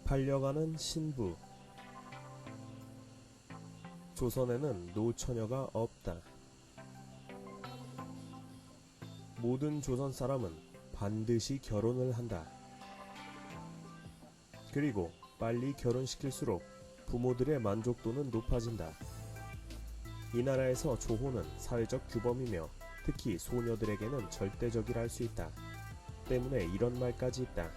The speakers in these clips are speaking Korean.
반려가는 신부. 조선에는 노처녀가 없다. 모든 조선 사람은 반드시 결혼을 한다. 그리고 빨리 결혼시킬수록 부모들의 만족도는 높아진다. 이 나라에서 조혼은 사회적 규범이며 특히 소녀들에게는 절대적이라 할 수 있다. 때문에 이런 말까지 있다.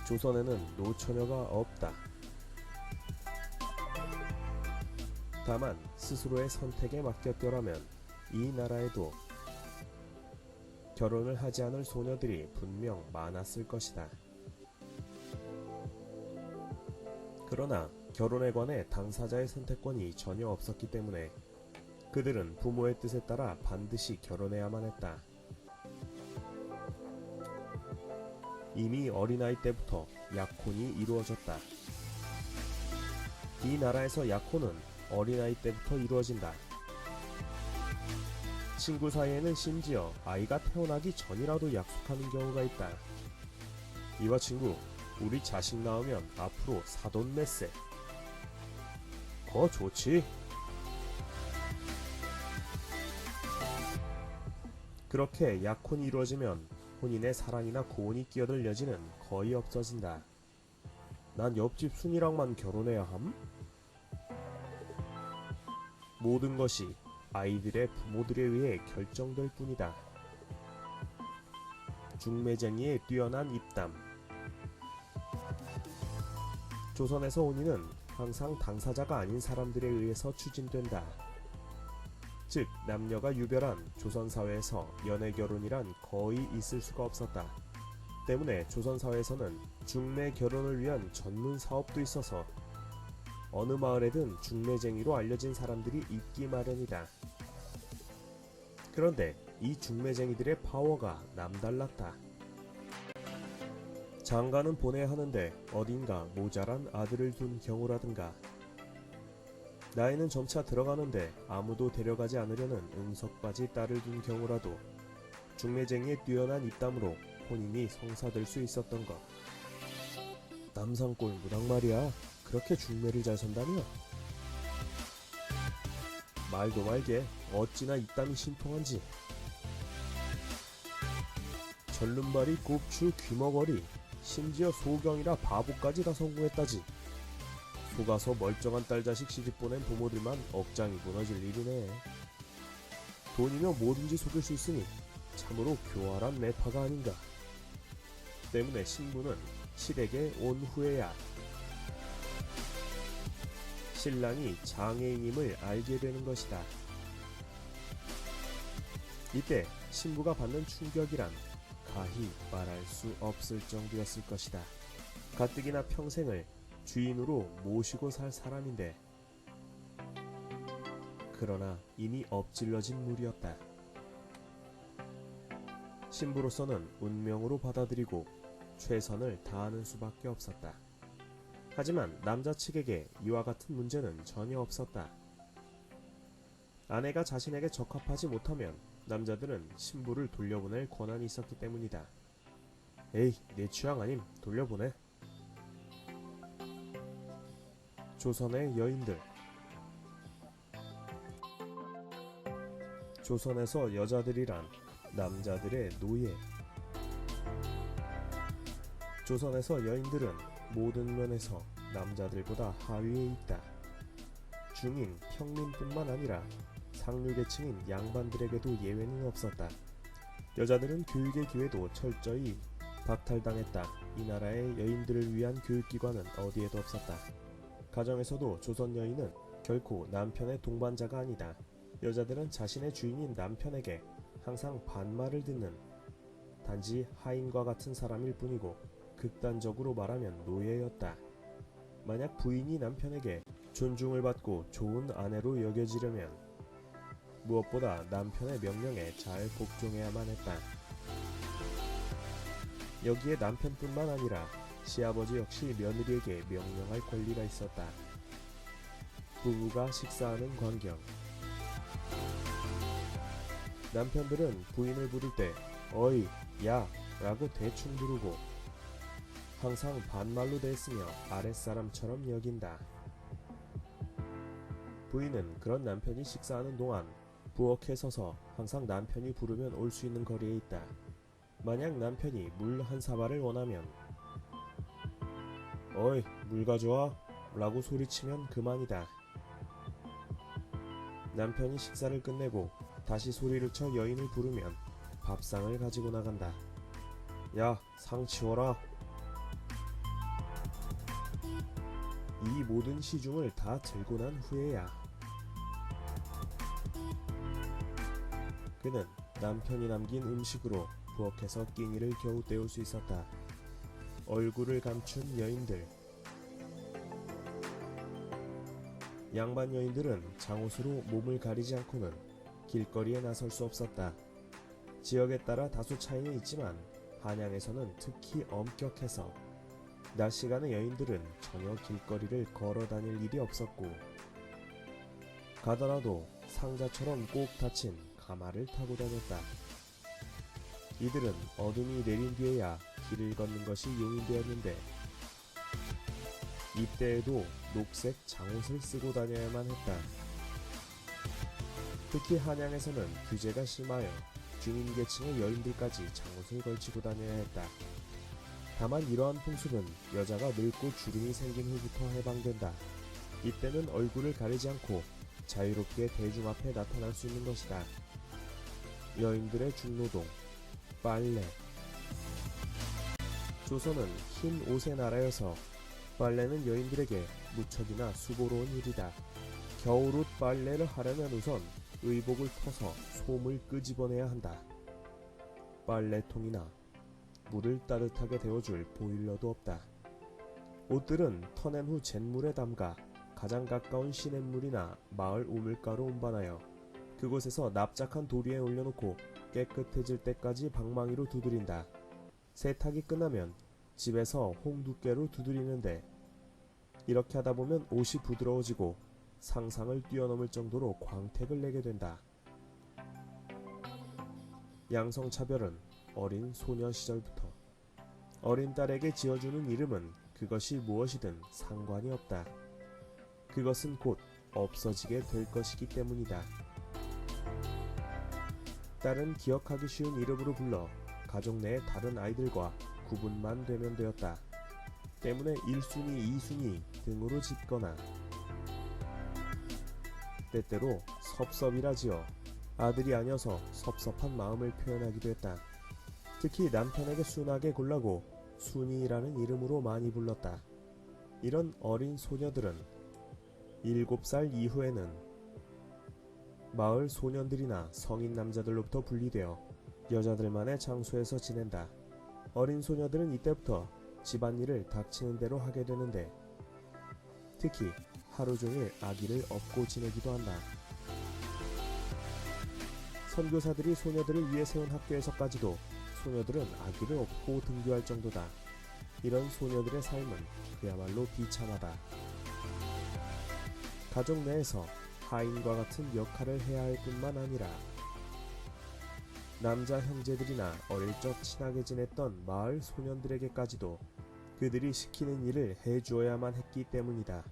조선에는 노처녀가 없다. 다만 스스로의 선택에 맡겼더라면 이 나라에도 결혼을 하지 않을 소녀들이 분명 많았을 것이다. 그러나 결혼에 관해 당사자의 선택권이 전혀 없었기 때문에 그들은 부모의 뜻에 따라 반드시 결혼해야만 했다. 이미 어린아이 때부터 약혼이 이루어졌다. 이 나라에서 약혼은 어린아이 때부터 이루어진다. 친구 사이에는 심지어 아이가 태어나기 전이라도 약속하는 경우가 있다. 이봐 친구, 우리 자식 낳으면 앞으로 사돈 넷세. 좋지. 그렇게 약혼이 이루어지면 혼인에 사랑이나 고혼이 끼어들 여지는 거의 없어진다. 난 옆집 순이랑만 결혼해야 함? 모든 것이 아이들의 부모들에 의해 결정될 뿐이다. 중매쟁이의 뛰어난 입담. 조선에서 혼인은 항상 당사자가 아닌 사람들에 의해서 추진된다. 즉 남녀가 유별한 조선사회에서 연애결혼이란 거의 있을 수가 없었다. 때문에 조선사회에서는 중매 결혼을 위한 전문 사업도 있어서 어느 마을에든 중매쟁이로 알려진 사람들이 있기 마련이다. 그런데 이 중매쟁이들의 파워가 남달랐다. 장가는 보내야 하는데 어딘가 모자란 아들을 둔 경우라든가, 나이는 점차 들어가는데 아무도 데려가지 않으려는 응석바지 딸을 둔 경우라도 중매쟁이의 뛰어난 입담으로 혼인이 성사될 수 있었던 것. 남산골 무당 말이야, 그렇게 중매를 잘 선다며? 말도 말게, 어찌나 입담이 신통한지. 절름발이 곱추 귀머거리, 심지어 소경이라 바보까지 다 성공했다지. 속아서 멀쩡한 딸자식 시집보낸 부모들만 억장이 무너질 일이네. 돈이면 뭐든지 속일 수 있으니 참으로 교활한 매파가 아닌가. 때문에 신부는 실에게 온 후에야 신랑이 장애인임을 알게 되는 것이다. 이때 신부가 받는 충격이란 가히 말할 수 없을 정도였을 것이다. 가뜩이나 평생을 주인으로 모시고 살 사람인데, 그러나 이미 엎질러진 물이었다. 신부로서는 운명으로 받아들이고 최선을 다하는 수밖에 없었다. 하지만 남자 측에게 이와 같은 문제는 전혀 없었다. 아내가 자신에게 적합하지 못하면 남자들은 신부를 돌려보낼 권한이 있었기 때문이다. 에이, 내 취향 아님 돌려보내. 조선의 여인들. 조선에서 여자들이란 남자들의 노예. 조선에서 여인들은 모든 면에서 남자들보다 하위에 있다. 중인, 평민뿐만 아니라 상류계층인 양반들에게도 예외는 없었다. 여자들은 교육의 기회도 철저히 박탈당했다. 이 나라의 여인들을 위한 교육기관은 어디에도 없었다. 가정에서도 조선 여인은 결코 남편의 동반자가 아니다. 여자들은 자신의 주인인 남편에게 항상 반말을 듣는 단지 하인과 같은 사람일 뿐이고, 극단적으로 말하면 노예였다. 만약 부인이 남편에게 존중을 받고 좋은 아내로 여겨지려면 무엇보다 남편의 명령에 잘 복종해야만 했다. 여기에 남편뿐만 아니라 시아버지 역시 며느리에게 명령할 권리가 있었다. 부부가 식사하는 광경. 남편들은 부인을 부를 때 어이, 야 라고 대충 부르고 항상 반말로 대했으며 아랫사람처럼 여긴다. 부인은 그런 남편이 식사하는 동안 부엌에 서서 항상 남편이 부르면 올 수 있는 거리에 있다. 만약 남편이 물 한 사발을 원하면 "어이, 물 가져와" 라고 소리치면 그만이다. 남편이 식사를 끝내고 다시 소리를 쳐 여인을 부르면 밥상을 가지고 나간다. "야, 상 치워라." 이 모든 시중을 다 들고 난 후에야 그는 남편이 남긴 음식으로 부엌에서 끼니를 겨우 때울 수 있었다. 얼굴을 감춘 여인들. 양반 여인들은 장옷으로 몸을 가리지 않고는 길거리에 나설 수 없었다. 지역에 따라 다소 차이는 있지만 한양에서는 특히 엄격해서 낮 시간의 여인들은 전혀 길거리를 걸어 다닐 일이 없었고, 가더라도 상자처럼 꼭 닫힌 가마를 타고 다녔다. 이들은 어둠이 내린 뒤에야 길을 걷는 것이 용인되었는데, 이때에도 녹색 장옷을 쓰고 다녀야만 했다. 특히 한양에서는 규제가 심하여 중인계층의 여인들까지 장옷을 걸치고 다녀야 했다. 다만 이러한 풍습은 여자가 늙고 주름이 생긴 후부터 해방된다. 이때는 얼굴을 가리지 않고 자유롭게 대중 앞에 나타날 수 있는 것이다. 여인들의 중노동, 빨래. 조선은 흰 옷의 나라여서 빨래는 여인들에게 무척이나 수고로운 일이다. 겨울옷 빨래를 하려면 우선 의복을 터서 솜을 끄집어내야 한다. 빨래통이나 물을 따뜻하게 데워줄 보일러도 없다. 옷들은 터낸 후 잿물에 담가 가장 가까운 시냇물이나 마을 우물가로 운반하여 그곳에서 납작한 돌 위에 올려놓고 깨끗해질 때까지 방망이로 두드린다. 세탁이 끝나면 집에서 홍두깨로 두드리는데, 이렇게 하다 보면 옷이 부드러워지고 상상을 뛰어넘을 정도로 광택을 내게 된다. 양성차별은 어린 소녀 시절부터. 어린 딸에게 지어주는 이름은 그것이 무엇이든 상관이 없다. 그것은 곧 없어지게 될 것이기 때문이다. 딸은 기억하기 쉬운 이름으로 불러 가족 내의 다른 아이들과 구분만 되면 되었다. 때문에 1순위, 2순위 등으로 짓거나 때때로 섭섭이라 지어 아들이 아니어서 섭섭한 마음을 표현하기도 했다. 특히 남편에게 순하게 굴라고 순이라는 이름으로 많이 불렀다. 이런 어린 소녀들은 7살 이후에는 마을 소년들이나 성인 남자들로부터 분리되어 여자들만의 장소에서 지낸다. 어린 소녀들은 이때부터 집안일을 닥치는 대로 하게 되는데, 특히 하루 종일 아기를 업고 지내기도 한다. 선교사들이 소녀들을 위해 세운 학교에서까지도 소녀들은 아기를 업고 등교할 정도다. 이런 소녀들의 삶은 그야말로 비참하다. 가족 내에서 하인과 같은 역할을 해야 할 뿐만 아니라 남자 형제들이나 어릴 적 친하게 지냈던 마을 소년들에게까지도 그들이 시키는 일을 해주어야만 했기 때문이다.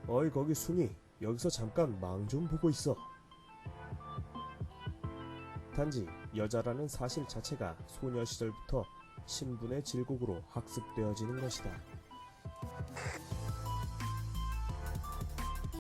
"어이, 거기 순이, 여기서 잠깐 망 좀 보고 있어." 단지 여자라는 사실 자체가 소녀 시절부터 신분의 질곡으로 학습되어지는 것이다.